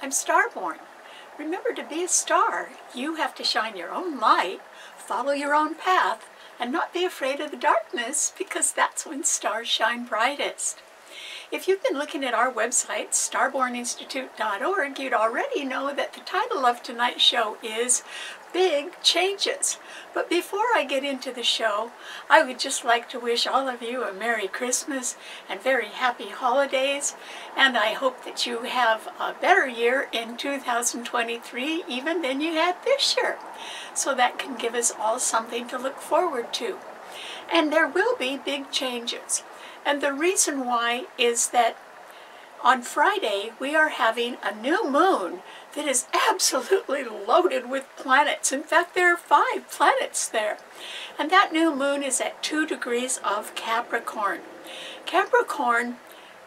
I'm Starborn. Remember, to be a star, you have to shine your own light, follow your own path, and not be afraid of the darkness, because that's when stars shine brightest. If you've been looking at our website, starborninstitute.org, you'd already know that the title of tonight's show is Big Changes. But before I get into the show, I would just like to wish all of you a Merry Christmas and very happy holidays. And I hope that you have a better year in 2023 even than you had this year. So that can give us all something to look forward to. And there will be big changes. And the reason why is that on Friday we are having a new moon that is absolutely loaded with planets. In fact, there are 5 planets there. And that new moon is at 2 degrees of Capricorn. Capricorn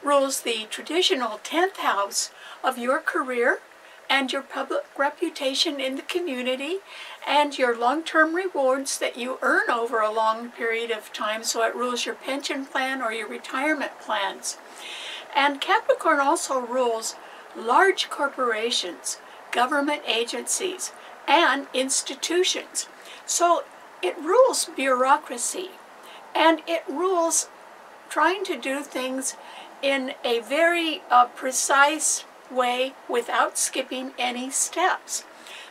rules the traditional 10th house of your career and your public reputation in the community and your long-term rewards that you earn over a long period of time. So it rules your pension plan or your retirement plans. And Capricorn also rules large corporations, government agencies, and institutions. So it rules bureaucracy, and it rules trying to do things in a very precise way without skipping any steps.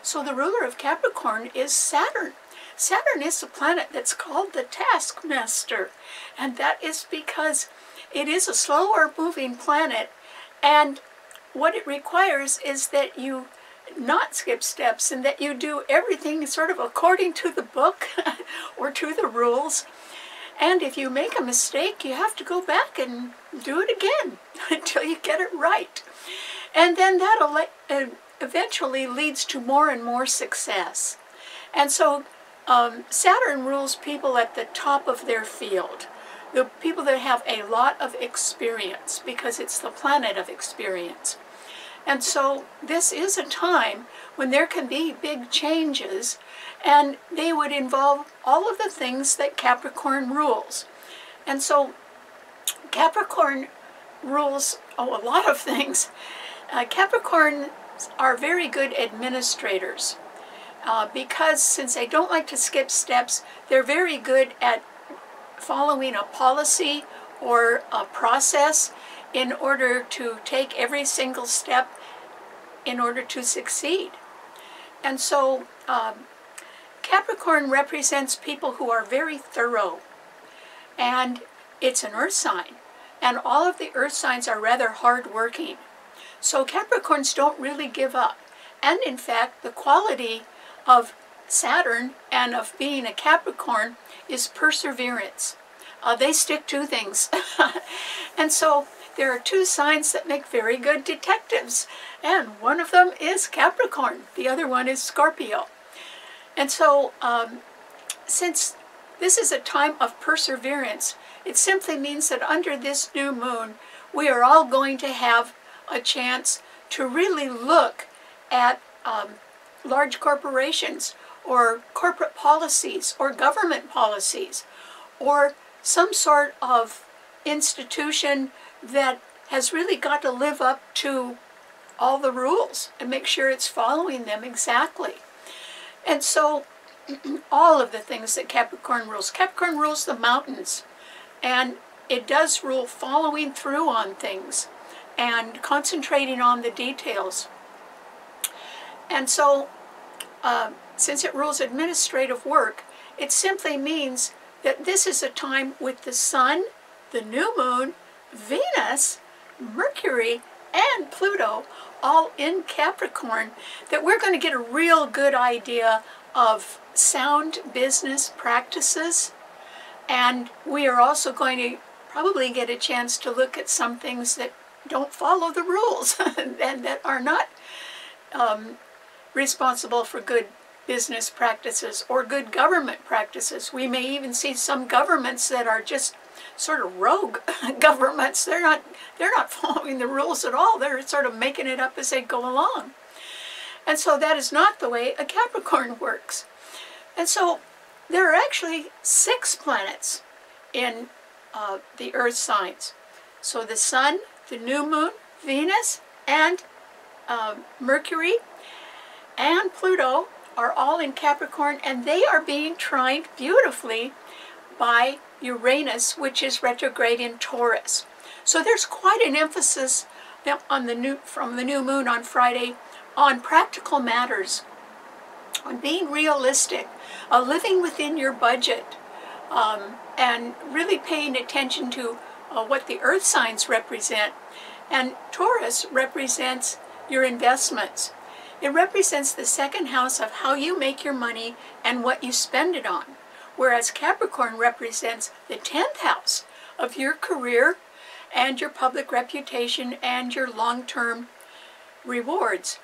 So the ruler of Capricorn is Saturn. Saturn is a planet that's called the taskmaster, and that is because it is a slower moving planet, and what it requires is that you not skip steps and that you do everything sort of according to the book or to the rules. And if you make a mistake, you have to go back and do it again until you get it right. And then that eventually leads to more and more success. And so Saturn rules people at the top of their field, the people that have a lot of experience, because it's the planet of experience. And so this is a time when there can be big changes, and they would involve all of the things that Capricorn rules. And so Capricorn rules a lot of things. Capricorns are very good administrators because since they don't like to skip steps, they're very good at following a policy or a process in order to take every single step in order to succeed. And so Capricorn represents people who are very thorough, and it's an earth sign, and all of the earth signs are rather hard-working. So Capricorns don't really give up. And in fact, the quality of Saturn and of being a Capricorn is perseverance. They stick to things. And so there are 2 signs that make very good detectives, and one of them is Capricorn. The other one is Scorpio. And so since this is a time of perseverance, it simply means that under this new moon, we are all going to have a chance to really look at large corporations or corporate policies or government policies or some sort of institution that has really got to live up to all the rules and make sure it's following them exactly. And so all of the things that Capricorn rules the mountains, and it does rule following through on things and concentrating on the details. And so since it rules administrative work, it simply means that this is a time with the Sun, the new moon, Venus, Mercury, and Pluto all in Capricorn, that we're going to get a real good idea of sound business practices. And we are also going to probably get a chance to look at some things that don't follow the rules and that are not responsible for good business practices or good government practices. We may even see some governments that are just sort of rogue governments. They're not following the rules at all. They're sort of making it up as they go along. And so that is not the way a Capricorn works. And so there are actually 6 planets in the earth signs. So the Sun, the new moon, Venus, and Mercury and Pluto are all in Capricorn, and they are being trine beautifully by Uranus, which is retrograde in Taurus. So there's quite an emphasis on from the new moon on Friday on practical matters, on being realistic, living within your budget, and really paying attention to what the earth signs represent. And Taurus represents your investments. It represents the second house of how you make your money and what you spend it on. Whereas Capricorn represents the 10th house of your career and your public reputation and your long-term rewards.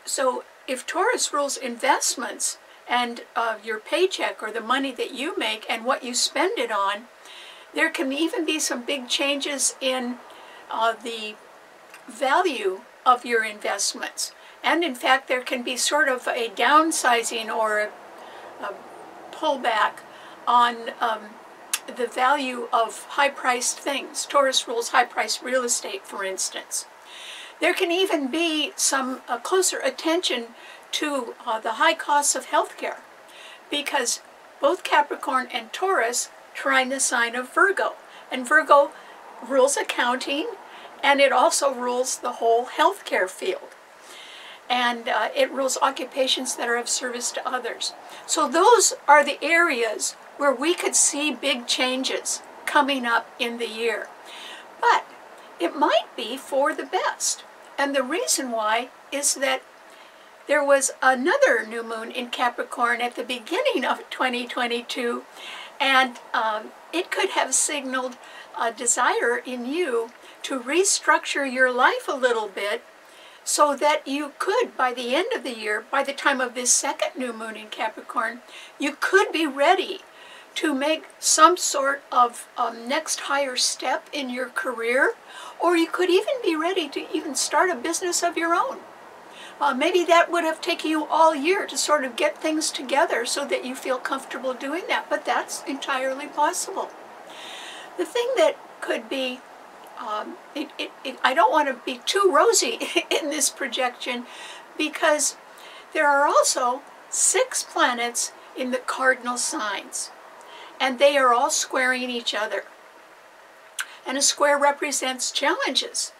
So if Taurus rules investments and your paycheck or the money that you make and what you spend it on, there can even be some big changes in the value of your investments. And in fact, there can be sort of a downsizing or a pullback on the value of high-priced things. Taurus rules high-priced real estate, for instance. There can even be some closer attention to the high costs of healthcare, because both Capricorn and Taurus trine the sign of Virgo. And Virgo rules accounting, and it also rules the whole healthcare field. And it rules occupations that are of service to others. So those are the areas where we could see big changes coming up in the year. But it might be for the best. And the reason why is that there was another new moon in Capricorn at the beginning of 2022, and it could have signaled a desire in you to restructure your life a little bit, so that you could, by the end of the year, by the time of this second new moon in Capricorn, you could be ready to make some sort of next higher step in your career, or you could even be ready to even start a business of your own. Maybe that would have taken you all year to sort of get things together so that you feel comfortable doing that, but that's entirely possible. The thing that could be I don't want to be too rosy in this projection, because there are also 6 planets in the cardinal signs, and they are all squaring each other. And a square represents challenges.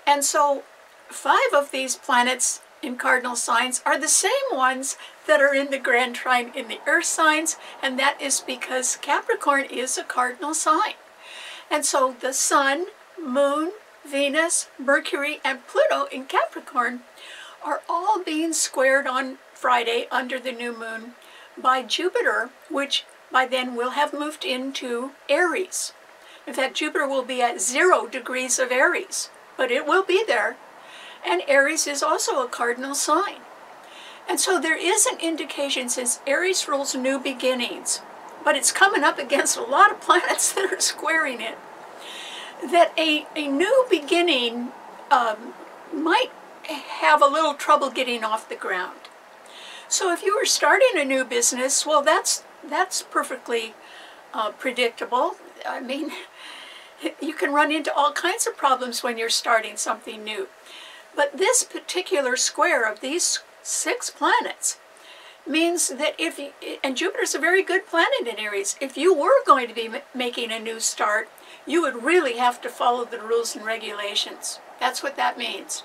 And so 5 of these planets in cardinal signs are the same ones that are in the grand trine in the earth signs, and that is because Capricorn is a cardinal sign. And so the Sun, Moon, Venus, Mercury, and Pluto in Capricorn are all being squared on Friday under the new moon by Jupiter, which by then will have moved into Aries. In fact, Jupiter will be at 0 degrees of Aries, but it will be there. And Aries is also a cardinal sign. And so there is an indication, since Aries rules new beginnings, but it's coming up against a lot of planets that are squaring it, that a new beginning might have a little trouble getting off the ground. So if you were starting a new business, well, that's perfectly predictable. I mean, you can run into all kinds of problems when you're starting something new. But this particular square of these 6 planets means that and Jupiter's a very good planet in Aries, if you were going to be making a new start, you would really have to follow the rules and regulations. That's what that means.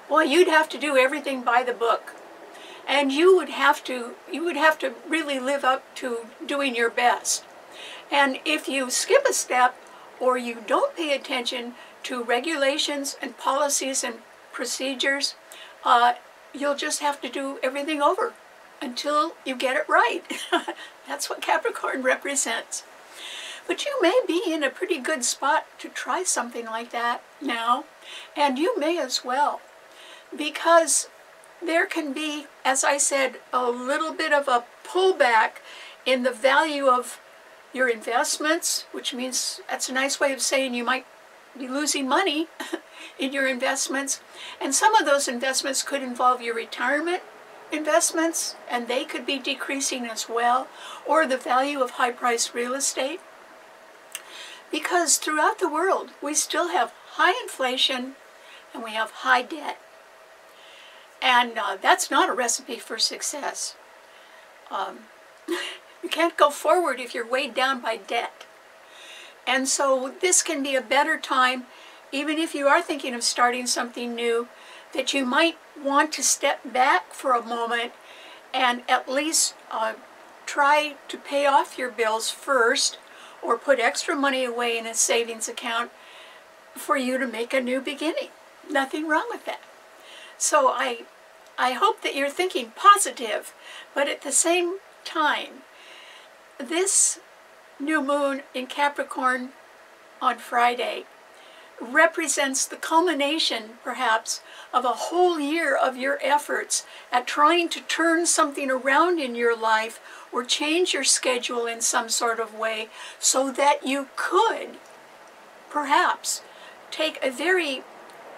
Boy, you'd have to do everything by the book. And you would have to really live up to doing your best. And if you skip a step or you don't pay attention to regulations and policies and procedures, you'll just have to do everything over until you get it right. That's what Capricorn represents. But you may be in a pretty good spot to try something like that now, and you may as well, because there can be, as I said, a little bit of a pullback in the value of your investments, which means that's a nice way of saying you might be losing money in your investments. And some of those investments could involve your retirement investments, and they could be decreasing as well, or the value of high-priced real estate. Because throughout the world, we still have high inflation and we have high debt. And that's not a recipe for success. You can't go forward if you're weighed down by debt. And so this can be a better time, even if you are thinking of starting something new, that you might want to step back for a moment and at least try to pay off your bills first, or put extra money away in a savings account for you to make a new beginning. Nothing wrong with that. So I hope that you're thinking positive, but at the same time, this new moon in Capricorn on Friday represents the culmination, perhaps, of a whole year of your efforts at trying to turn something around in your life or change your schedule in some sort of way so that you could, perhaps, take a very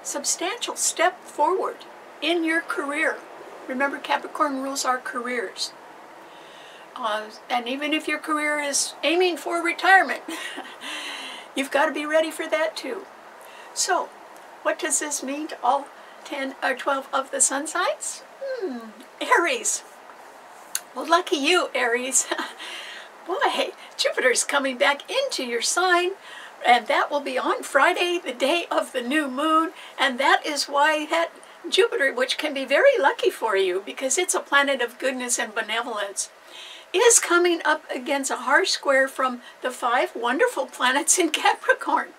substantial step forward in your career. Remember, Capricorn rules our careers. And even if your career is aiming for retirement, you've got to be ready for that too. So, what does this mean to all 10 or 12 of the sun signs? Aries. Well, lucky you, Aries. Boy, Jupiter's coming back into your sign, and that will be on Friday, the day of the new moon, and that is why that Jupiter, which can be very lucky for you because it's a planet of goodness and benevolence, is coming up against a harsh square from the 5 wonderful planets in Capricorn.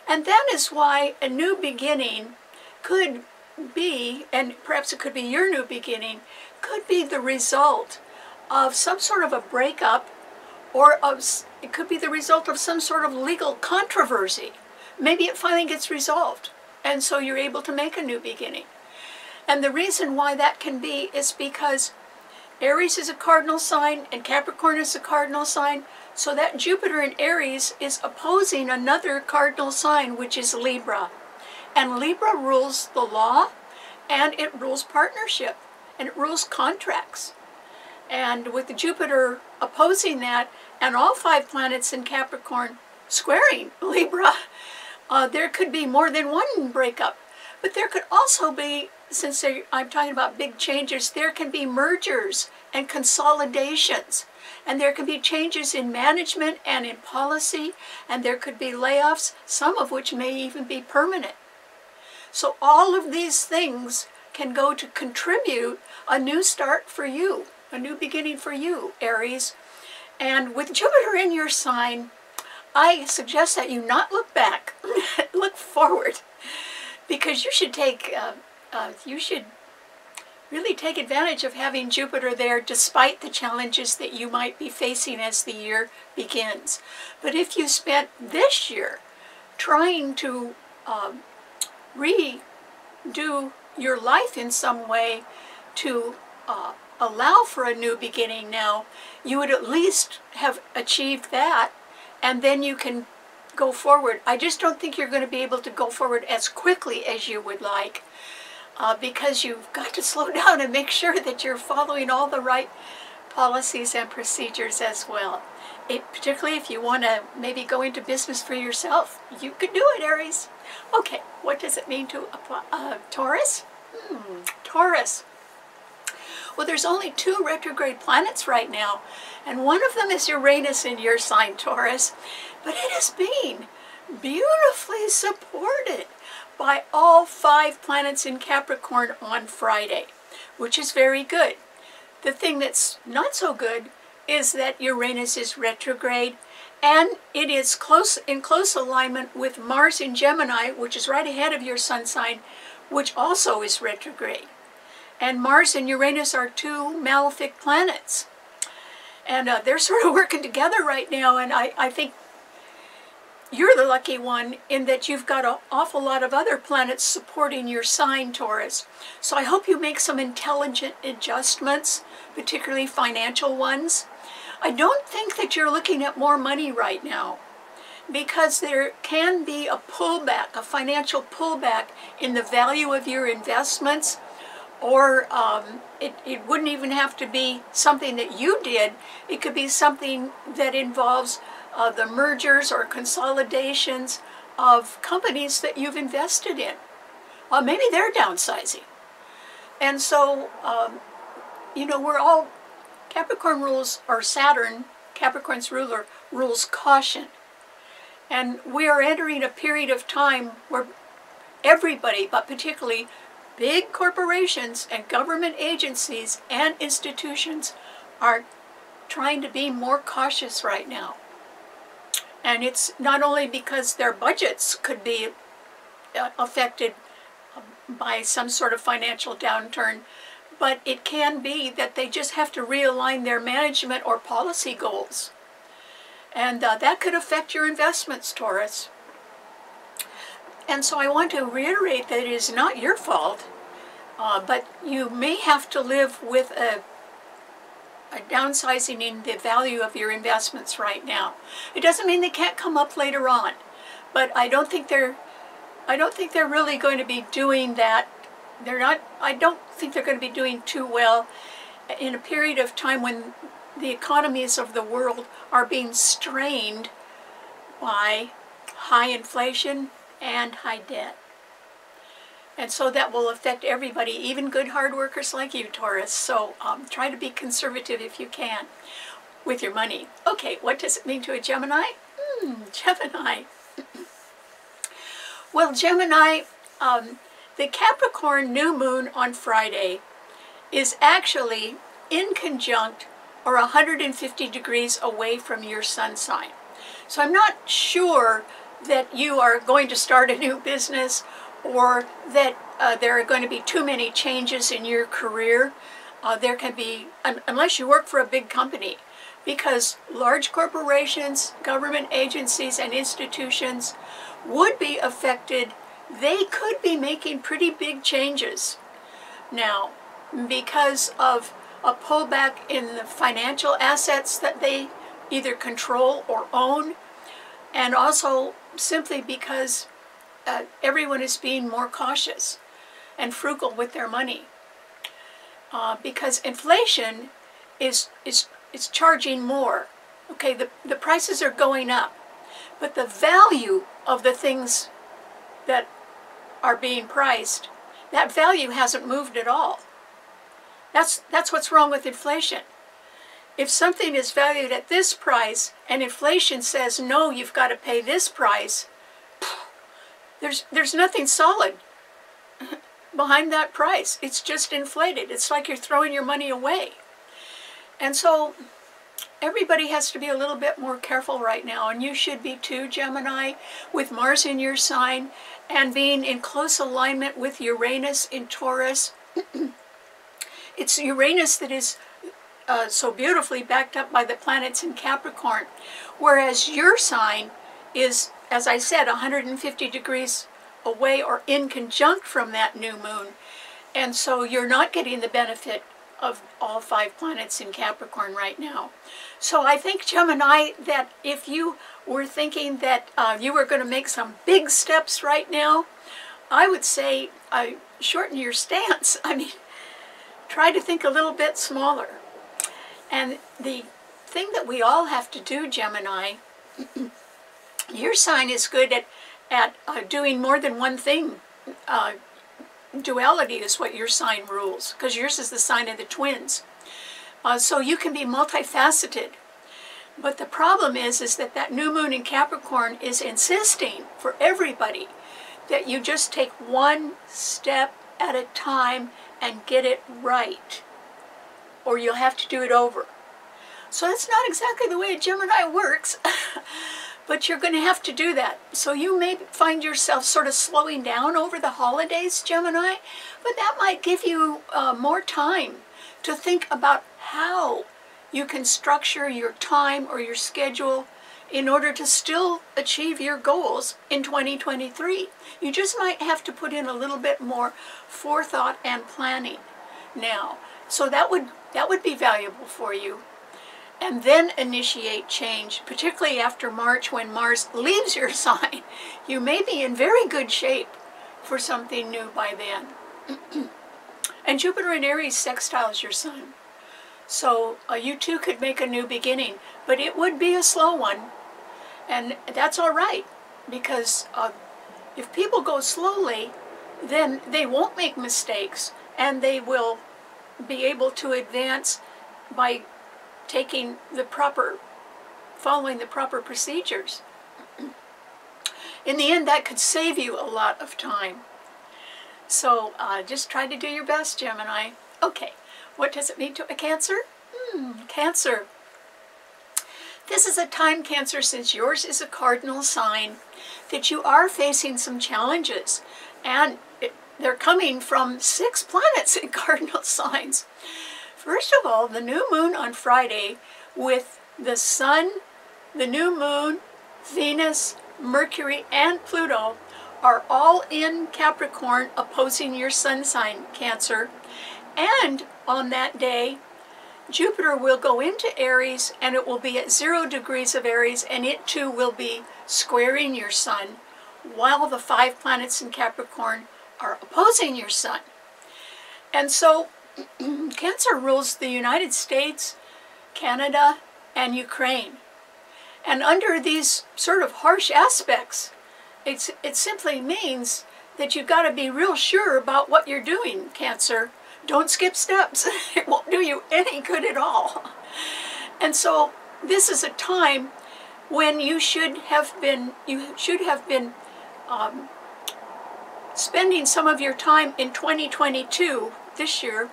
And that is why a new beginning could be, and perhaps it could be your new beginning, could be the result of some sort of a breakup, or it could be the result of some sort of legal controversy. Maybe it finally gets resolved, and so you're able to make a new beginning. And the reason why that can be is because Aries is a cardinal sign and Capricorn is a cardinal sign, so that Jupiter in Aries is opposing another cardinal sign, which is Libra. And Libra rules the law, and it rules partnership, and it rules contracts. And with Jupiter opposing that, and all 5 planets in Capricorn squaring Libra, there could be more than one breakup. But there could also be, since I'm talking about big changes, there can be mergers and consolidations. And there can be changes in management and in policy, and there could be layoffs, some of which may even be permanent. So all of these things can go to contribute a new start for you, a new beginning for you, Aries. And with Jupiter in your sign, I suggest that you not look back, look forward, because you should really take advantage of having Jupiter there despite the challenges that you might be facing as the year begins. But if you spent this year trying to redo your life in some way to allow for a new beginning now, you would at least have achieved that, and then you can go forward. I just don't think you're going to be able to go forward as quickly as you would like, because you've got to slow down and make sure that you're following all the right policies and procedures as well. Particularly if you want to maybe go into business for yourself, you could do it, Aries. Okay, what does it mean to Taurus? Taurus. Well, there's only 2 retrograde planets right now, and one of them is Uranus in your sign, Taurus, but it is being beautifully supported by all 5 planets in Capricorn on Friday, which is very good. The thing that's not so good is that Uranus is retrograde, and it is in close alignment with Mars in Gemini, which is right ahead of your sun sign, which also is retrograde. And Mars and Uranus are 2 malefic planets. And they're sort of working together right now, and I think you're the lucky one in that you've got an awful lot of other planets supporting your sign, Taurus. So I hope you make some intelligent adjustments, particularly financial ones. I don't think that you're looking at more money right now, because there can be a pullback, a financial pullback in the value of your investments, or it wouldn't even have to be something that you did. It could be something that involves the mergers or consolidations of companies that you've invested in. Maybe they're downsizing. And so, you know, we're all, Capricorn rules, or Saturn, Capricorn's ruler, rules caution. And we are entering a period of time where everybody, but particularly big corporations and government agencies and institutions, are trying to be more cautious right now. And it's not only because their budgets could be affected by some sort of financial downturn, but it can be that they just have to realign their management or policy goals. And that could affect your investments, Taurus. And so I want to reiterate that it is not your fault, but you may have to live with a downsizing in the value of your investments right now. It doesn't mean they can't come up later on, but I don't think they're really going to be doing that. I don't think they're going to be doing too well in a period of time when the economies of the world are being strained by high inflation and high debt. And so that will affect everybody, even good hard workers like you, Taurus. So try to be conservative if you can with your money. Okay, what does it mean to a Gemini? Gemini. Well, Gemini, the Capricorn new moon on Friday is actually in conjunct or 150 degrees away from your sun sign. So I'm not sure that you are going to start a new business or that there are going to be too many changes in your career. There can be, unless you work for a big company, because large corporations, government agencies, and institutions would be affected. They could be making pretty big changes now because of a pullback in the financial assets that they either control or own, and also simply because everyone is being more cautious and frugal with their money. Because inflation is charging more. Okay, the prices are going up, but the value of the things that are being priced, that value hasn't moved at all. That's what's wrong with inflation. If something is valued at this price and inflation says, no, you've got to pay this price, there's nothing solid behind that price. It's just inflated. It's like you're throwing your money away. And so everybody has to be a little bit more careful right now, and you should be too, Gemini, with Mars in your sign and being in close alignment with Uranus in Taurus. It's Uranus that is so beautifully backed up by the planets in Capricorn, whereas your sign is, as I said, 150 degrees away or in conjunct from that new moon. And so you're not getting the benefit of all 5 planets in Capricorn right now. So I think, Gemini, that if you were thinking that you were going to make some big steps right now, I would say shorten your stance. I mean, try to think a little bit smaller. And the thing that we all have to do, Gemini, your sign is good at doing more than one thing. Duality is what your sign rules, because yours is the sign of the twins. So you can be multifaceted. But the problem is that new moon in Capricorn is insisting for everybody that you just take one step at a time and get it right, or you'll have to do it over. So that's not exactly the way a Gemini works, but you're going to have to do that. So you may find yourself sort of slowing down over the holidays, Gemini, but that might give you more time to think about how you can structure your time or your schedule in order to still achieve your goals in 2023. You just might have to put in a little bit more forethought and planning now. So that would be valuable for you. And then initiate change, particularly after March, when Mars leaves your sign. You may be in very good shape for something new by then. And Jupiter in Aries sextiles your sun. So you too could make a new beginning, but it would be a slow one. And that's all right, because if people go slowly, then they won't make mistakes, and they will be able to advance by taking the proper, following the proper procedures. In the end, that could save you a lot of time. So just try to do your best, Gemini. Okay, what does it mean to a Cancer? Cancer. This is a time, Cancer, since yours is a cardinal sign, that you are facing some challenges. And they're coming from 6 planets in cardinal signs. First of all, the new moon on Friday with the Sun, the new moon, Venus, Mercury, and Pluto are all in Capricorn opposing your sun sign, Cancer. And on that day, Jupiter will go into Aries, and it will be at 0 degrees of Aries, and it too will be squaring your sun, while the 5 planets in Capricorn are opposing your sun. And so Cancer rules the United States, Canada, and Ukraine. And under these sort of harsh aspects, it simply means that you've got to be real sure about what you're doing, Cancer. Don't skip steps. It won't do you any good at all. And so this is a time when you should have been spending some of your time in 2022, this year,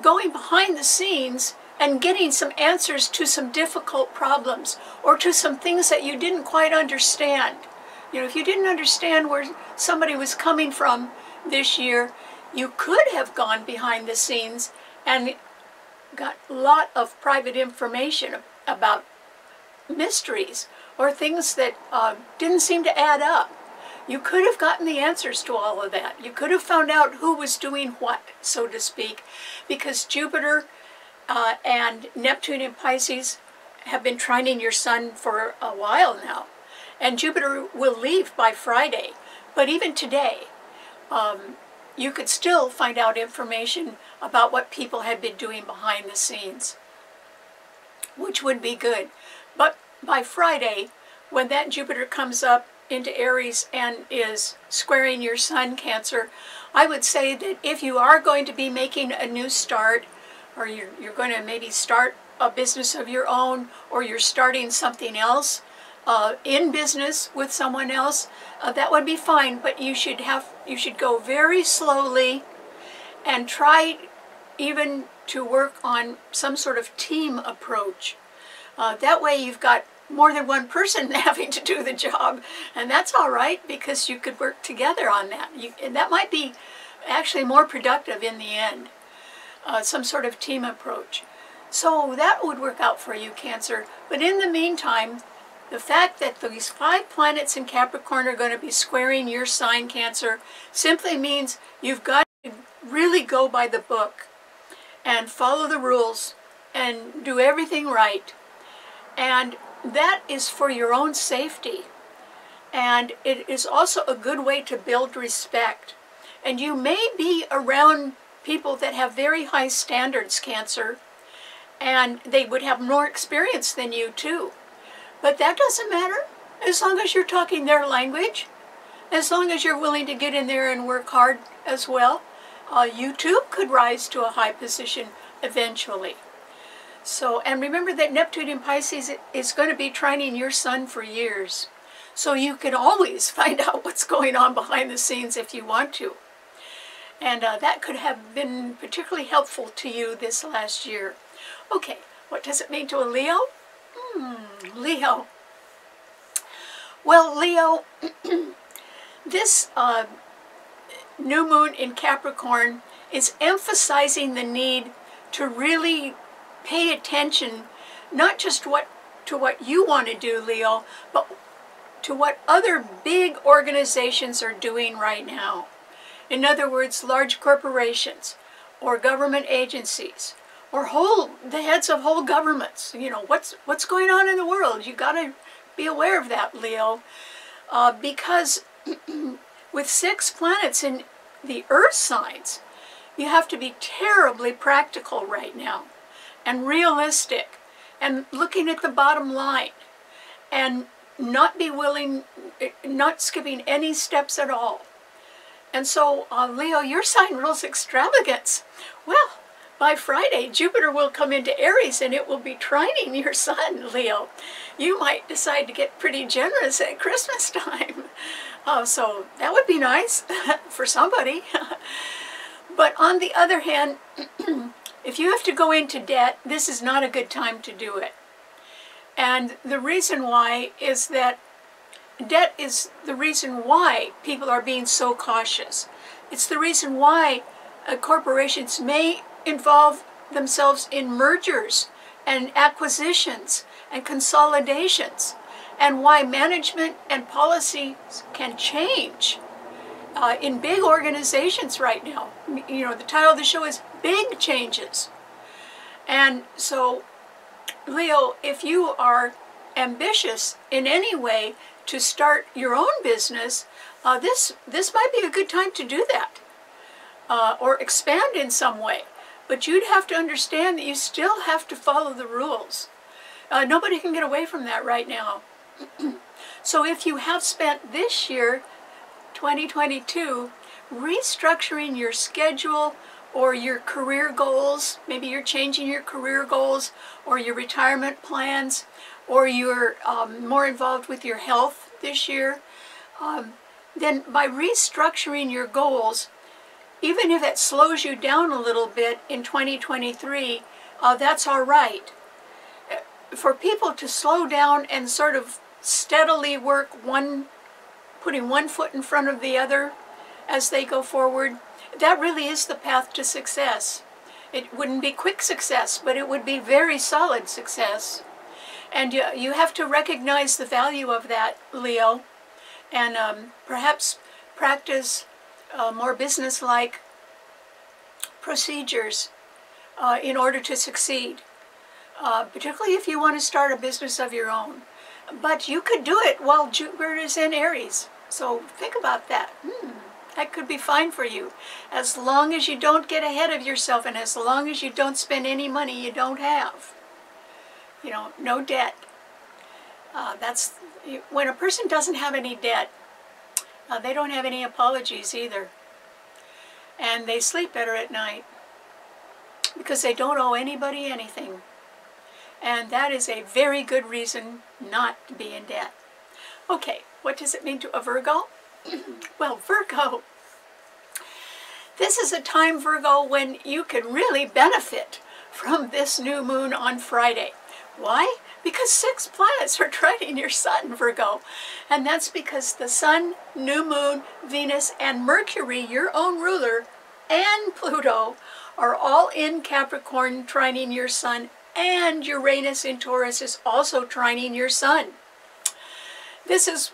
going behind the scenes and getting some answers to some difficult problems or to some things that you didn't quite understand. You know, if you didn't understand where somebody was coming from this year, you could have gone behind the scenes and got a lot of private information about mysteries or things that didn't seem to add up. You could have gotten the answers to all of that. You could have found out who was doing what, so to speak, because Jupiter and Neptune in Pisces have been trining your sun for a while now. And Jupiter will leave by Friday. But even today, you could still find out information about what people had been doing behind the scenes, which would be good. But by Friday, when that Jupiter comes up into Aries and is squaring your sun, Cancer, I would say that if you are going to be making a new start, or you're going to maybe start a business of your own, or you're starting something else in business with someone else, that would be fine. But you should go very slowly and try even to work on some sort of team approach. That way you've got more than one person having to do the job, and that's all right, because you could work together on that. And that might be actually more productive in the end, some sort of team approach. So that would work out for you, Cancer. But in the meantime, the fact that these 5 planets in Capricorn are going to be squaring your sign, Cancer, simply means you've got to really go by the book and follow the rules and do everything right. And that is for your own safety. And it is also a good way to build respect. And you may be around people that have very high standards, Cancer, and they would have more experience than you too. But that doesn't matter, as long as you're talking their language, as long as you're willing to get in there and work hard as well. You too could rise to a high position eventually. So, and remember that Neptune in Pisces is going to be trining your sun for years. So you can always find out what's going on behind the scenes if you want to. And that could have been particularly helpful to you this last year. Okay, what does it mean to a Leo? Leo. Well, Leo, this new moon in Capricorn is emphasizing the need to really pay attention, not just to what you want to do, Leo, but to what other big organizations are doing right now. In other words, large corporations or government agencies or the heads of whole governments. You know, what's going on in the world? You got to be aware of that, Leo, because with 6 planets in the earth signs, you have to be terribly practical right now and realistic and looking at the bottom line and not skipping any steps at all. And so, Leo, your sign rules extravagance. Well, by Friday, Jupiter will come into Aries and it will be trining your sun, Leo. You might decide to get pretty generous at Christmas time. So that would be nice for somebody. But on the other hand, if you have to go into debt, this is not a good time to do it. And the reason why is that debt is the reason why people are being so cautious. It's the reason why corporations may involve themselves in mergers and acquisitions and consolidations, and why management and policies can change in big organizations right now. You know, the title of the show is Big Changes. And so, Leo, if you are ambitious in any way to start your own business, this might be a good time to do that, or expand in some way. But you'd have to understand that you still have to follow the rules. Nobody can get away from that right now. So if you have spent this year, 2022, restructuring your schedule or your career goals, maybe you're changing your career goals or your retirement plans, or you're more involved with your health this year, then by restructuring your goals, even if it slows you down a little bit in 2023, that's all right. For people to slow down and sort of steadily work putting one foot in front of the other as they go forward, that really is the path to success. It wouldn't be quick success, but it would be very solid success. And you have to recognize the value of that, Leo, and perhaps practice more business-like procedures in order to succeed, particularly if you want to start a business of your own. But you could do it while Jupiter is in Aries, so think about that. That could be fine for you, as long as you don't get ahead of yourself and as long as you don't spend any money you don't have. You know, no debt. When a person doesn't have any debt, they don't have any apologies either. And they sleep better at night because they don't owe anybody anything. And that is a very good reason not to be in debt. Okay, what does it mean to a Virgo? Well, Virgo, this is a time, Virgo, when you can really benefit from this new moon on Friday. Why? Because 6 planets are trining your sun, Virgo. And that's because the sun, new moon, Venus, and Mercury, your own ruler, and Pluto are all in Capricorn trining your sun, and Uranus in Taurus is also trining your sun. This is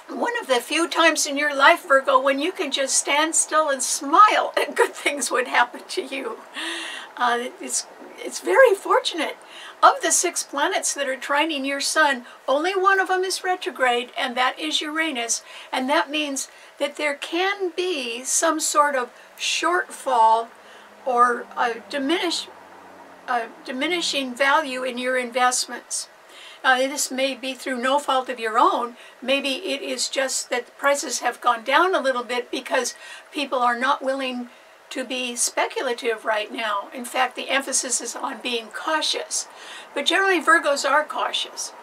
one of the few times in your life, Virgo, when you can just stand still and smile and good things would happen to you. It's very fortunate. Of the 6 planets that are trining your sun, only one of them is retrograde, and that is Uranus. And that means that there can be some sort of shortfall or a diminishing value in your investments. This may be through no fault of your own. Maybe it is just that the prices have gone down a little bit because people are not willing to be speculative right now. In fact, the emphasis is on being cautious. But generally, Virgos are cautious.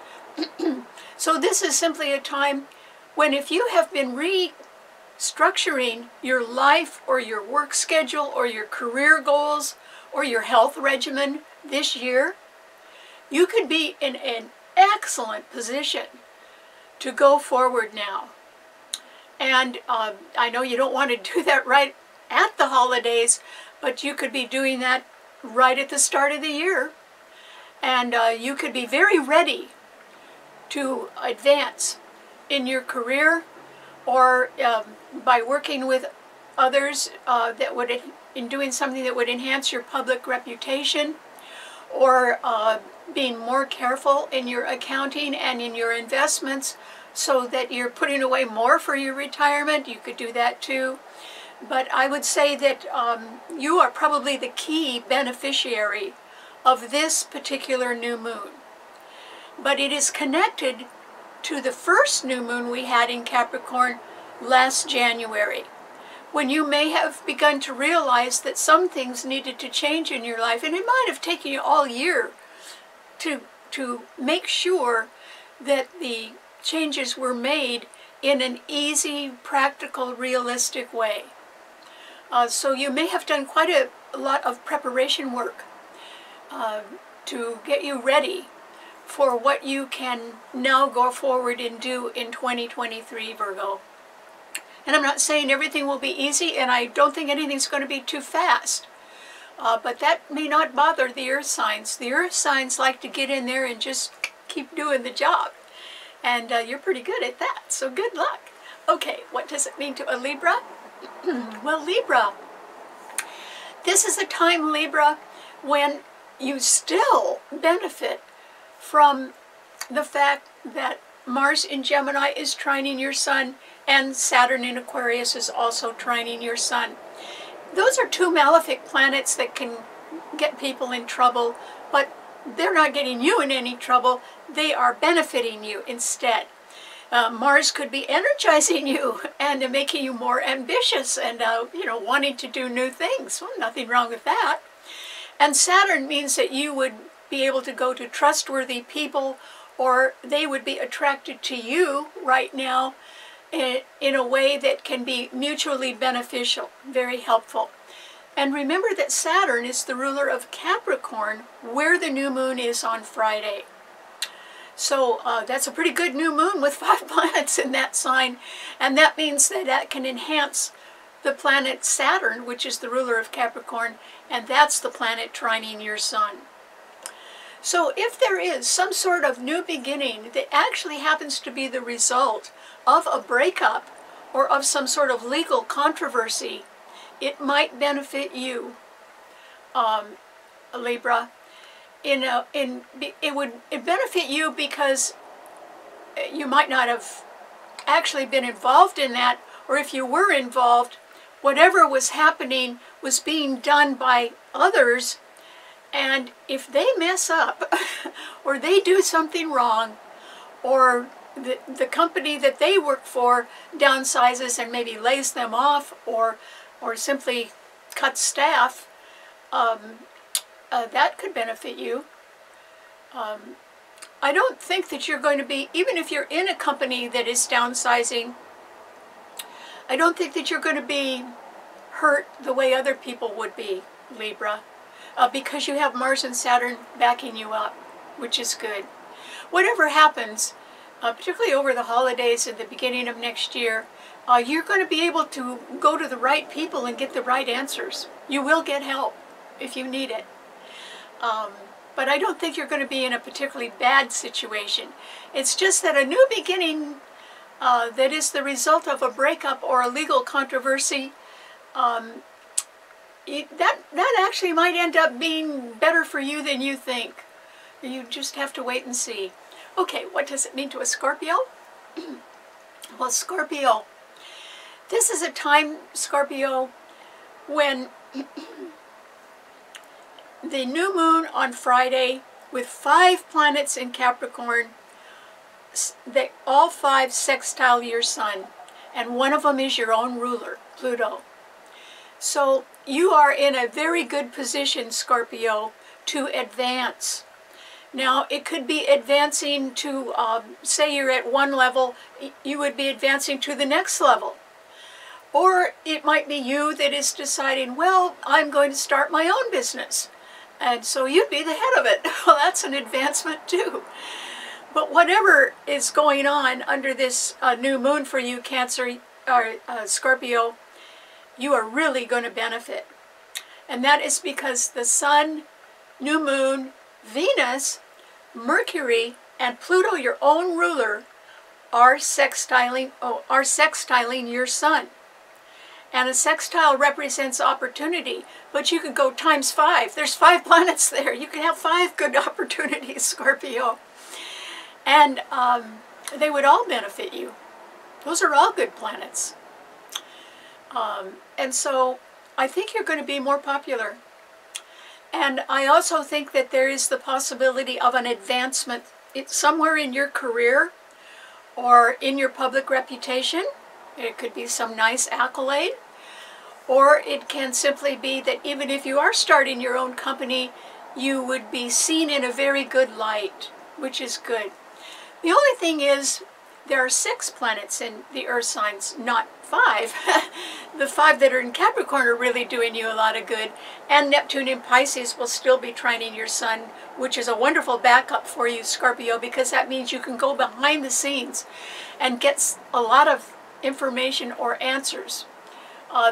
So this is simply a time when if you have been restructuring your life or your work schedule or your career goals or your health regimen this year, you could be in an excellent position to go forward now. And I know you don't want to do that right at the holidays, but you could be doing that right at the start of the year. And you could be very ready to advance in your career, or by working with others in doing something that would enhance your public reputation, or being more careful in your accounting and in your investments so that you're putting away more for your retirement. You could do that too. But I would say that you are probably the key beneficiary of this particular new moon. But it is connected to the first new moon we had in Capricorn last January, when you may have begun to realize that some things needed to change in your life, and it might have taken you all year to make sure that the changes were made in an easy, practical, realistic way. So you may have done quite a lot of preparation work to get you ready for what you can now go forward and do in 2023, Virgo. And I'm not saying everything will be easy, and I don't think anything's going to be too fast. But that may not bother the earth signs. The earth signs like to get in there and just keep doing the job. And you're pretty good at that, so good luck. Okay, what does it mean to a Libra? Well, Libra, this is a time, Libra, when you still benefit from the fact that Mars in Gemini is trining your sun, and Saturn in Aquarius is also trining your sun. Those are two malefic planets that can get people in trouble, but they're not getting you in any trouble. They are benefiting you instead. Mars could be energizing you and making you more ambitious and, wanting to do new things. Well, nothing wrong with that. And Saturn means that you would be able to go to trustworthy people, or they would be attracted to you right now in a way that can be mutually beneficial, very helpful. And remember that Saturn is the ruler of Capricorn, where the new moon is on Friday. So that's a pretty good new moon with 5 planets in that sign, and that means that that can enhance the planet Saturn, which is the ruler of Capricorn, and that's the planet trining your sun. So if there is some sort of new beginning that actually happens to be the result of a breakup or of some sort of legal controversy, it might benefit you, Libra. It would benefit you because you might not have actually been involved in that, or if you were involved, whatever was happening was being done by others, and if they mess up or they do something wrong, or the company that they work for downsizes and maybe lays them off, or simply cuts staff, that could benefit you. I don't think that you're going to be, even if you're in a company that is downsizing, I don't think that you're going to be hurt the way other people would be, Libra, because you have Mars and Saturn backing you up, which is good. Whatever happens, particularly over the holidays and the beginning of next year, you're going to be able to go to the right people and get the right answers. You will get help if you need it. But I don't think you're going to be in a particularly bad situation. It's just that a new beginning that is the result of a breakup or a legal controversy, that actually might end up being better for you than you think. You just have to wait and see. Okay, what does it mean to a Scorpio? Well, Scorpio, this is a time, Scorpio, when the new moon on Friday with 5 planets in Capricorn, they all 5 sextile your sun, and one of them is your own ruler, Pluto. So you are in a very good position, Scorpio, to advance. Now, it could be advancing to, say you're at one level, you would be advancing to the next level. Or it might be you that is deciding, well, I'm going to start my own business. And so you'd be the head of it. Well, that's an advancement too. But whatever is going on under this new moon for you, Cancer or Scorpio, you are really going to benefit. And that is because the Sun, new moon, Venus, Mercury, and Pluto, your own ruler, are sextiling your sun. And a sextile represents opportunity, but you could go times 5. There's 5 planets there. You can have 5 good opportunities, Scorpio. And they would all benefit you. Those are all good planets. And so I think you're going to be more popular. And I also think that there is the possibility of an advancement somewhere in your career or in your public reputation. It could be some nice accolade. Or it can simply be that even if you are starting your own company, you would be seen in a very good light, which is good. The only thing is, there are 6 planets in the earth signs, not 5. The 5 that are in Capricorn are really doing you a lot of good. And Neptune in Pisces will still be trining your sun, which is a wonderful backup for you, Scorpio, because that means you can go behind the scenes and get a lot of information or answers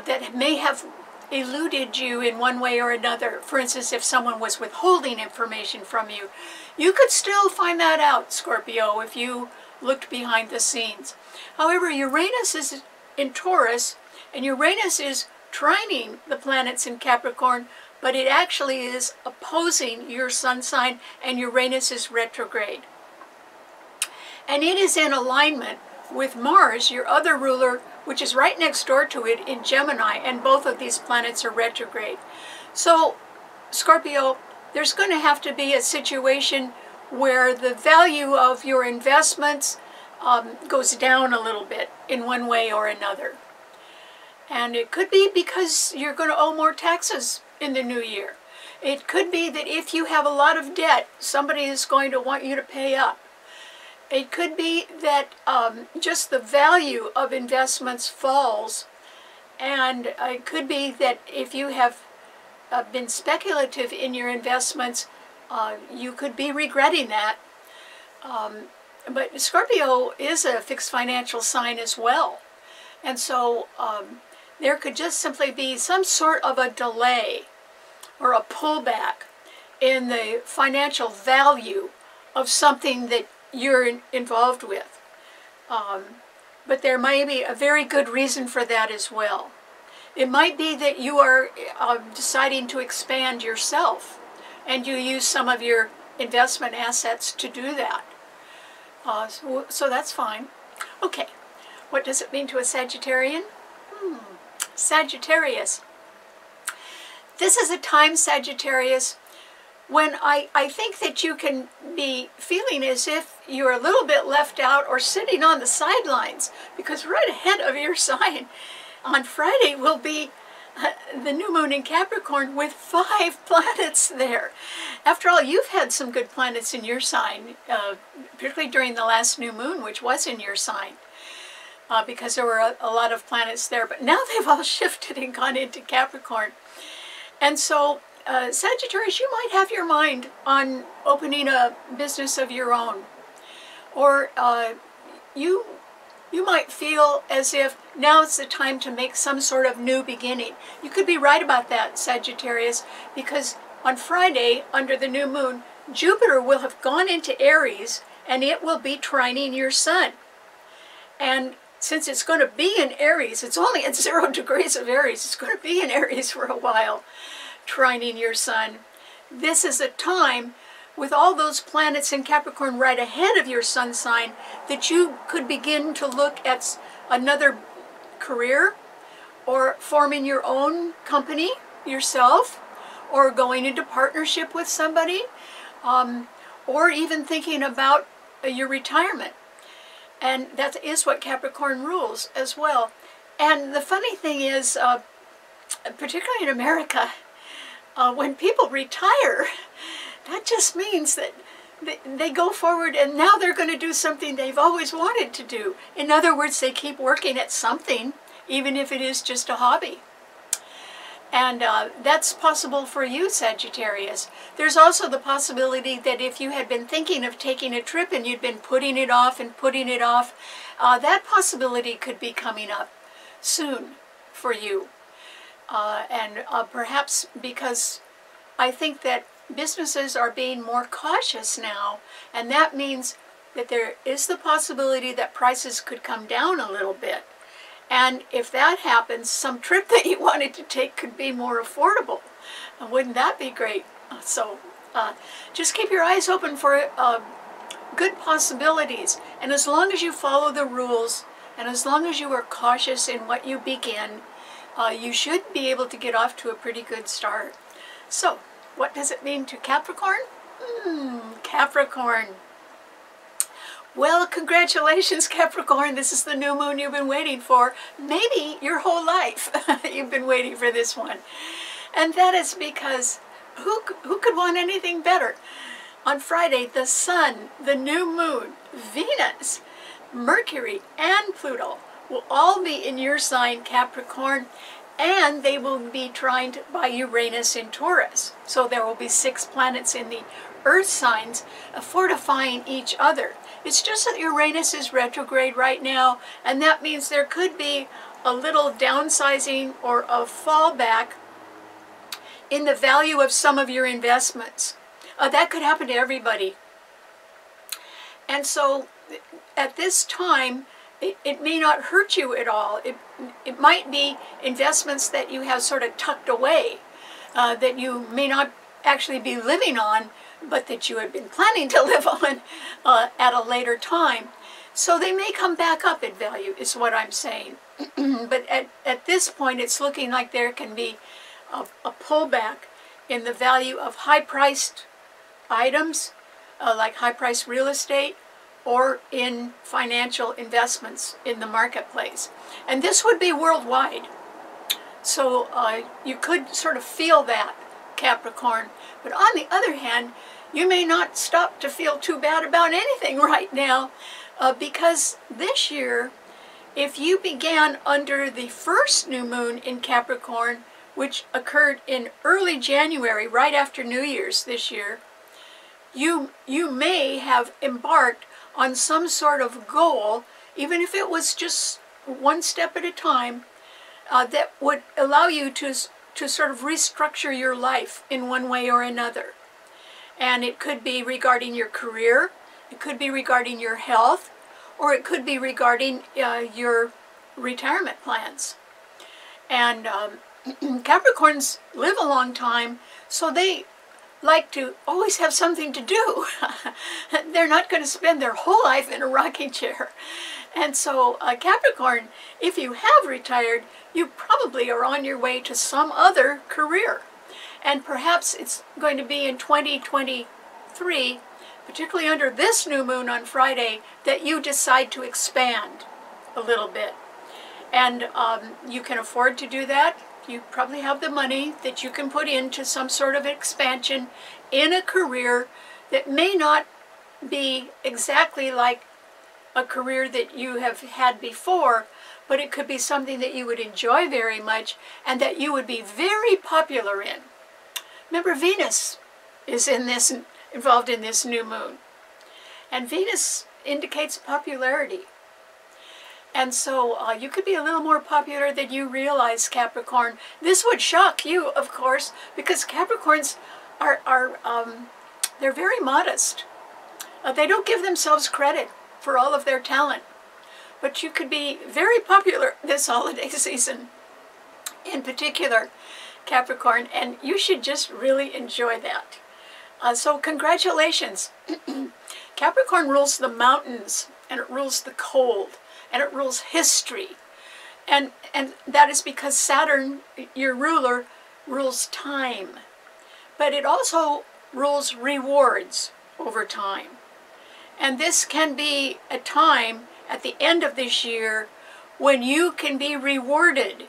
that may have eluded you in one way or another. For instance, if someone was withholding information from you, you could still find that out, Scorpio, if you looked behind the scenes. However, Uranus is in Taurus, and Uranus is trining the planets in Capricorn, but it actually is opposing your sun sign, and Uranus is retrograde. And it is in alignment with Mars, your other ruler, which is right next door to it in Gemini, and both of these planets are retrograde. So, Scorpio, there's going to have to be a situation where the value of your investments goes down a little bit in one way or another. And it could be because you're going to owe more taxes in the new year. It could be that if you have a lot of debt, somebody is going to want you to pay up. It could be that just the value of investments falls, and it could be that if you have been speculative in your investments, you could be regretting that. But Scorpio is a fixed financial sign as well. And so there could just simply be some sort of a delay or a pullback in the financial value of something that you're involved with. But there may be a very good reason for that as well. It might be that you are deciding to expand yourself, and you use some of your investment assets to do that. So that's fine. Okay, what does it mean to a Sagittarian? Sagittarius. This is a time, Sagittarius, when I think that you can be feeling as if you're a little bit left out or sitting on the sidelines, because right ahead of your sign on Friday will be the new moon in Capricorn with 5 planets there. After all, you've had some good planets in your sign, particularly during the last new moon, which was in your sign, because there were a lot of planets there. But now they've all shifted and gone into Capricorn. And so, Sagittarius, you might have your mind on opening a business of your own. Or you might feel as if now it's the time to make some sort of new beginning. You could be right about that, Sagittarius, because on Friday, under the new moon, Jupiter will have gone into Aries, and it will be trining your sun. And since it's going to be in Aries, it's only at 0 degrees of Aries, it's going to be in Aries for a while, trining your sun. This is a time, with all those planets in Capricorn right ahead of your sun sign, that you could begin to look at another career, or forming your own company yourself, or going into partnership with somebody, or even thinking about your retirement. And that is what Capricorn rules as well. And the funny thing is, particularly in America, when people retire, that just means that they go forward and now they're going to do something they've always wanted to do. In other words, they keep working at something, even if it is just a hobby. And that's possible for you, Sagittarius. There's also the possibility that if you had been thinking of taking a trip and you'd been putting it off and putting it off, that possibility could be coming up soon for you. And perhaps because I think that businesses are being more cautious now, and that means that there is the possibility that prices could come down a little bit. And if that happens, some trip that you wanted to take could be more affordable. Wouldn't that be great? So just keep your eyes open for good possibilities. And as long as you follow the rules, and as long as you are cautious in what you begin, you should be able to get off to a pretty good start. So, what does it mean to Capricorn? Capricorn. Well, congratulations, Capricorn. This is the new moon you've been waiting for. Maybe your whole life you've been waiting for this one. And that is because who could want anything better? On Friday, the Sun, the new moon, Venus, Mercury, and Pluto will all be in your sign, Capricorn, and they will be trine by Uranus in Taurus. So there will be 6 planets in the Earth signs fortifying each other. It's just that Uranus is retrograde right now, and that means there could be a little downsizing or a fallback in the value of some of your investments. That could happen to everybody. And so at this time, it may not hurt you at all. It might be investments that you have sort of tucked away, that you may not actually be living on, but that you had been planning to live on at a later time. So they may come back up in value, is what I'm saying. But at this point, it's looking like there can be a pullback in the value of high-priced items, like high-priced real estate, or in financial investments in the marketplace. And this would be worldwide. So you could sort of feel that, Capricorn. But on the other hand, you may not stop to feel too bad about anything right now, because this year, if you began under the first new moon in Capricorn, which occurred in early January, right after New Year's this year, you may have embarked on some sort of goal, even if it was just one step at a time, that would allow you to sort of restructure your life in one way or another. And it could be regarding your career, it could be regarding your health, or it could be regarding your retirement plans. And Capricorns live a long time, so they like to always have something to do. They're not going to spend their whole life in a rocking chair. And so Capricorn, if you have retired, you probably are on your way to some other career. And perhaps it's going to be in 2023, particularly under this new moon on Friday, that you decide to expand a little bit. And you can afford to do that. You probably have the money that you can put into some sort of expansion in a career that may not be exactly like a career that you have had before, but it could be something that you would enjoy very much and that you would be very popular in. Remember, Venus is involved in this new moon. And Venus indicates popularity. And so you could be a little more popular than you realize, Capricorn. This would shock you, of course, because Capricorns they're very modest. They don't give themselves credit for all of their talent. But you could be very popular this holiday season, in particular, Capricorn, and you should just really enjoy that. So congratulations. Capricorn rules the mountains, and it rules the cold, and it rules history. And that is because Saturn, your ruler, rules time. But it also rules rewards over time. And this can be a time at the end of this year when you can be rewarded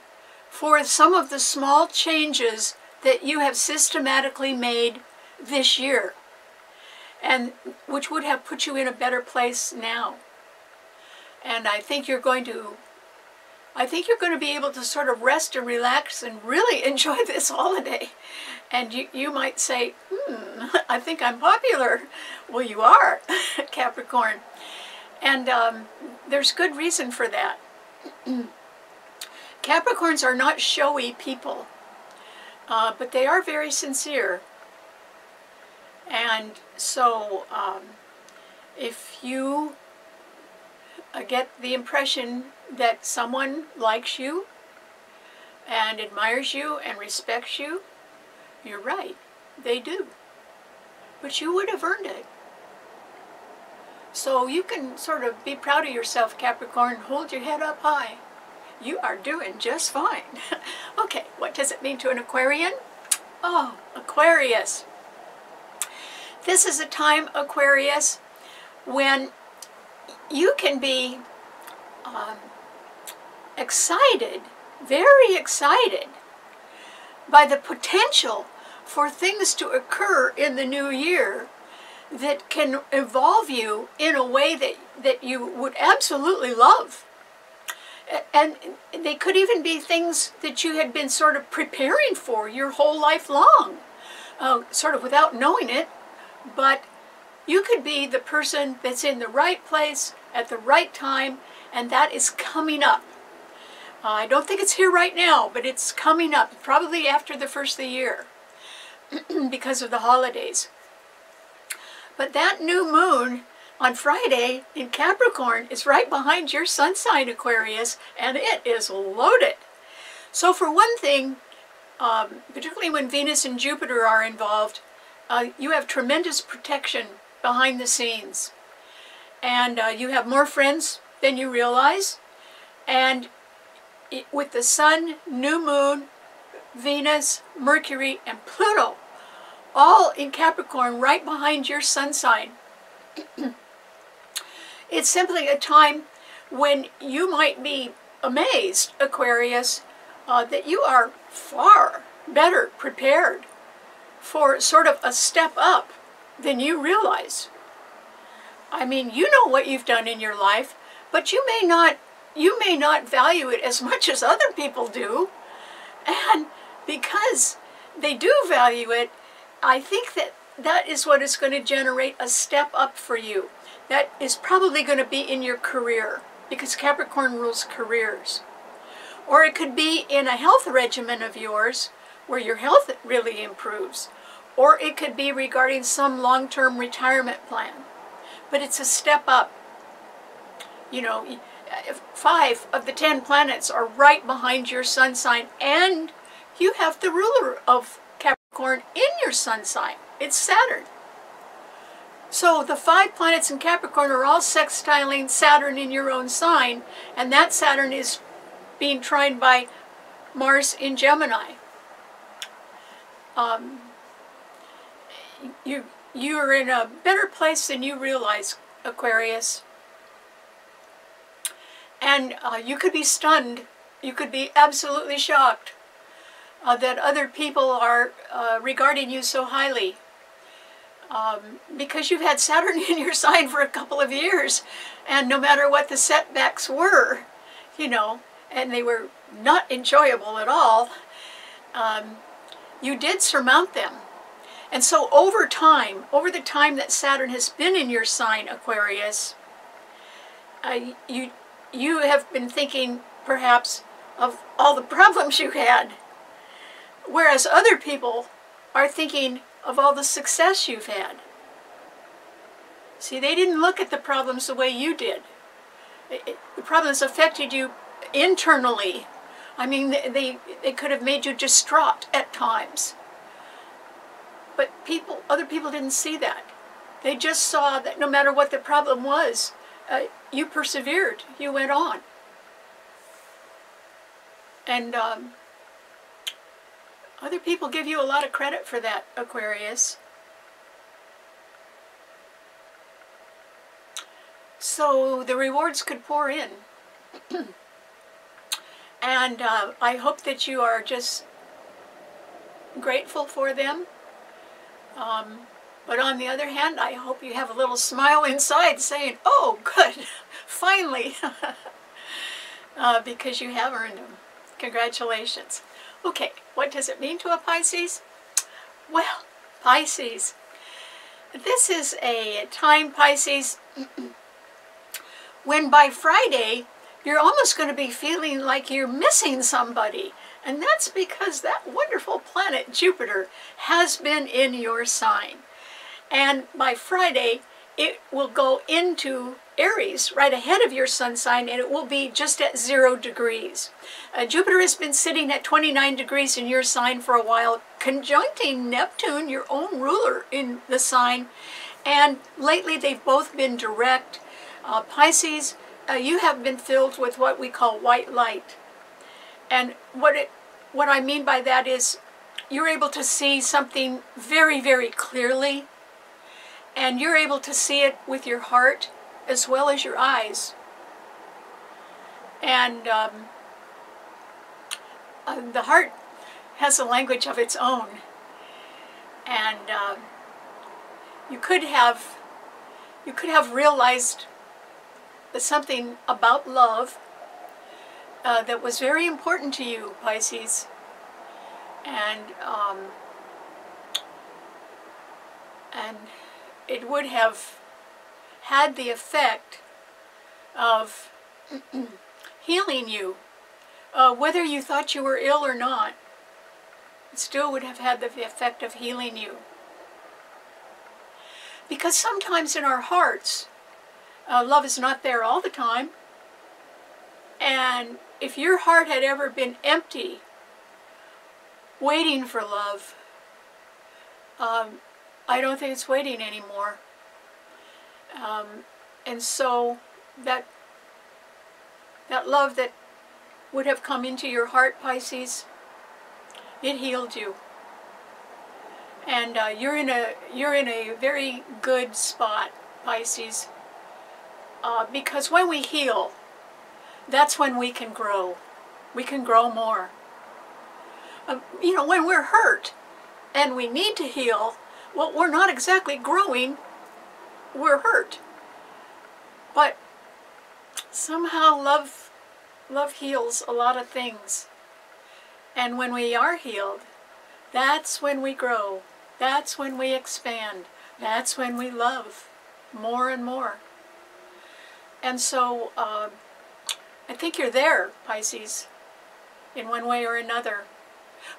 for some of the small changes that you have systematically made this year, and which would have put you in a better place now. And I think you're going to be able to sort of rest and relax and really enjoy this holiday. And you might say, I think I'm popular. Well, you are, Capricorn. And there's good reason for that. Capricorns are not showy people, but they are very sincere. And so if you get the impression that someone likes you and admires you and respects you, you're right, they do. But you would have earned it. So you can sort of be proud of yourself, Capricorn. Hold your head up high. You are doing just fine. Okay, what does it mean to an Aquarian? Oh, Aquarius. This is a time, Aquarius, when you can be excited, very excited, by the potential for things to occur in the new year that can evolve you in a way that you would absolutely love. And they could even be things that you had been sort of preparing for your whole life long, sort of without knowing it. But you could be the person that's in the right place at the right time, and that is coming up. I don't think it's here right now, but it's coming up, probably after the first of the year, because of the holidays. But that new moon on Friday in Capricorn is right behind your sun sign, Aquarius, and it is loaded. So for one thing, particularly when Venus and Jupiter are involved, you have tremendous protection behind the scenes. And you have more friends than you realize. And with the Sun, New Moon, Venus, Mercury, and Pluto, all in Capricorn right behind your sun sign, it's simply a time when you might be amazed, Aquarius, that you are far better prepared for sort of a step up than you realize. I mean, you know what you've done in your life, but you may not value it as much as other people do. And because they do value it, I think that is what is going to generate a step up for you. That is probably going to be in your career, because Capricorn rules careers. Or it could be in a health regimen of yours, where your health really improves. Or it could be regarding some long-term retirement plan. But it's a step up. You know, 5 of the 10 planets are right behind your sun sign, and you have the ruler of Capricorn in your sun sign. It's Saturn. So the 5 planets in Capricorn are all sextiling Saturn in your own sign, and that Saturn is being trine by Mars in Gemini. You're in a better place than you realize, Aquarius. And you could be stunned, you could be absolutely shocked that other people are regarding you so highly. Because you've had Saturn in your sign for a couple of years, and no matter what the setbacks were, you know, and they were not enjoyable at all, you did surmount them. And so over time, over the time that Saturn has been in your sign, Aquarius, you have been thinking perhaps of all the problems you had, whereas other people are thinking of all the success you've had. See, they didn't look at the problems the way you did. The problems affected you internally. I mean, they could have made you distraught at times. But other people didn't see that. They just saw that no matter what the problem was, you persevered, you went on. And other people give you a lot of credit for that, Aquarius. So the rewards could pour in. And I hope that you are just grateful for them. But on the other hand, I hope you have a little smile inside saying, oh, good, finally, because you have earned them. Congratulations. Okay, what does it mean to a Pisces? Well, Pisces, this is a time, Pisces, when by Friday, you're almost going to be feeling like you're missing somebody. And that's because that wonderful planet, Jupiter, has been in your sign. And by Friday, it will go into Aries, right ahead of your sun sign, and it will be just at 0 degrees. Jupiter has been sitting at 29 degrees in your sign for a while, conjuncting Neptune, your own ruler, in the sign. And lately, they've both been direct. Pisces, you have been filled with what we call white light. And what I mean by that is you're able to see something very, very clearly, and you're able to see it with your heart as well as your eyes. And the heart has a language of its own. And you could have realized that something about love that was very important to you, Pisces, and it would have had the effect of healing you, whether you thought you were ill or not. It still would have had the effect of healing you. Because sometimes in our hearts, love is not there all the time. And if your heart had ever been empty, waiting for love, I don't think it's waiting anymore. And so that love that would have come into your heart, Pisces, it healed you. And you're in a very good spot, Pisces, because when we heal, that's when we can grow. We can grow more. You know, when we're hurt and we need to heal, well, we're not exactly growing, we're hurt. But somehow love heals a lot of things. And when we are healed, that's when we grow. That's when we expand. That's when we love more and more. And so I think you're there, Pisces, in one way or another.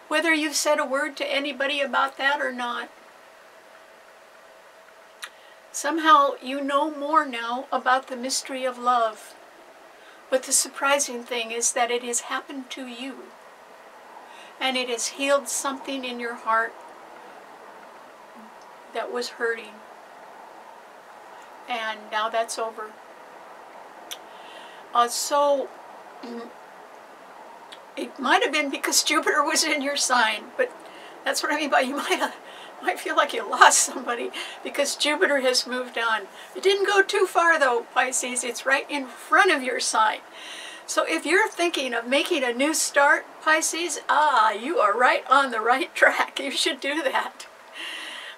Whether you've said a word to anybody about that or not, somehow you know more now about the mystery of love. But the surprising thing is that it has happened to you. And it has healed something in your heart that was hurting. And now that's over. So it might have been because Jupiter was in your sign, but that's what I mean by you might feel like you lost somebody because Jupiter has moved on. It didn't go too far though, Pisces. It's right in front of your sign. So if you're thinking of making a new start, Pisces, you are right on the right track. You should do that.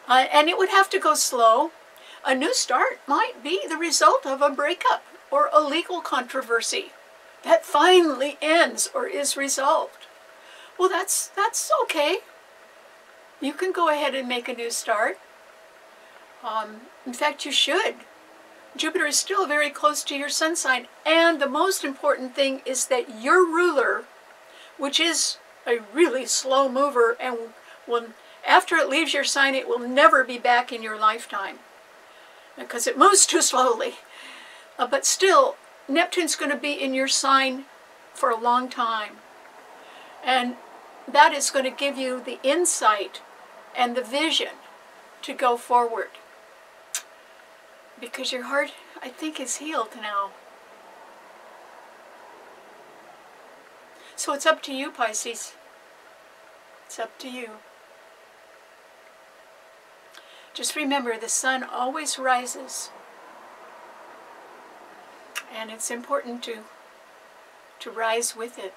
And it would have to go slow. A new start might be the result of a breakup or a legal controversy that finally ends or is resolved. Well, that's okay. You can go ahead and make a new start. In fact, you should. Jupiter is still very close to your sun sign, and the most important thing is that your ruler, which is a really slow mover, and after it leaves your sign, it will never be back in your lifetime because it moves too slowly. But still, Neptune's going to be in your sign for a long time, and that is going to give you the insight and the vision to go forward. Because your heart, I think, is healed now. So it's up to you, Pisces. It's up to you. Just remember, the sun always rises. And it's important to rise with it.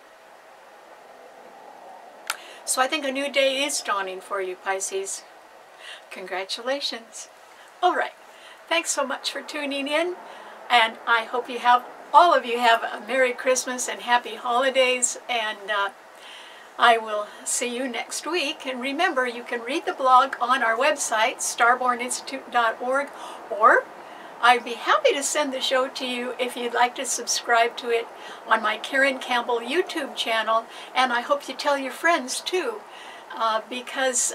So I think a new day is dawning for you, Pisces. Congratulations. All right. Thanks so much for tuning in, and I hope all of you have a Merry Christmas and Happy Holidays, and I will see you next week. And remember, you can read the blog on our website, starborninstitute.org, or I'd be happy to send the show to you if you'd like to subscribe to it on my Karen Campbell YouTube channel, and I hope you tell your friends too. Because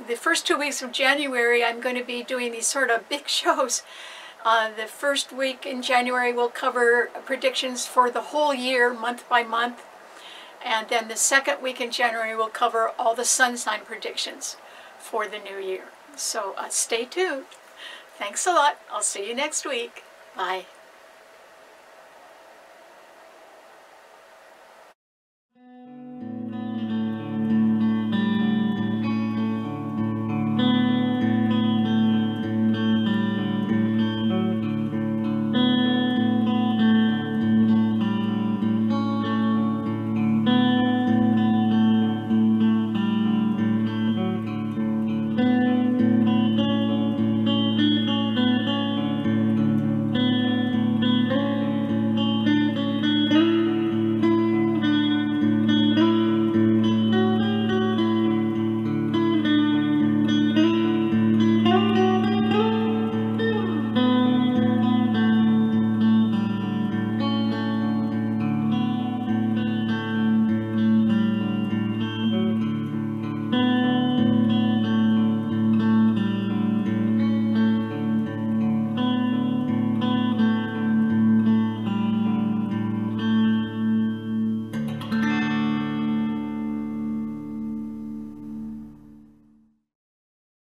the first 2 weeks of January I'm going to be doing these sort of big shows. The first week in January will cover predictions for the whole year, month by month. And then the second week in January will cover all the sun sign predictions for the new year. So stay tuned. Thanks a lot. I'll see you next week. Bye.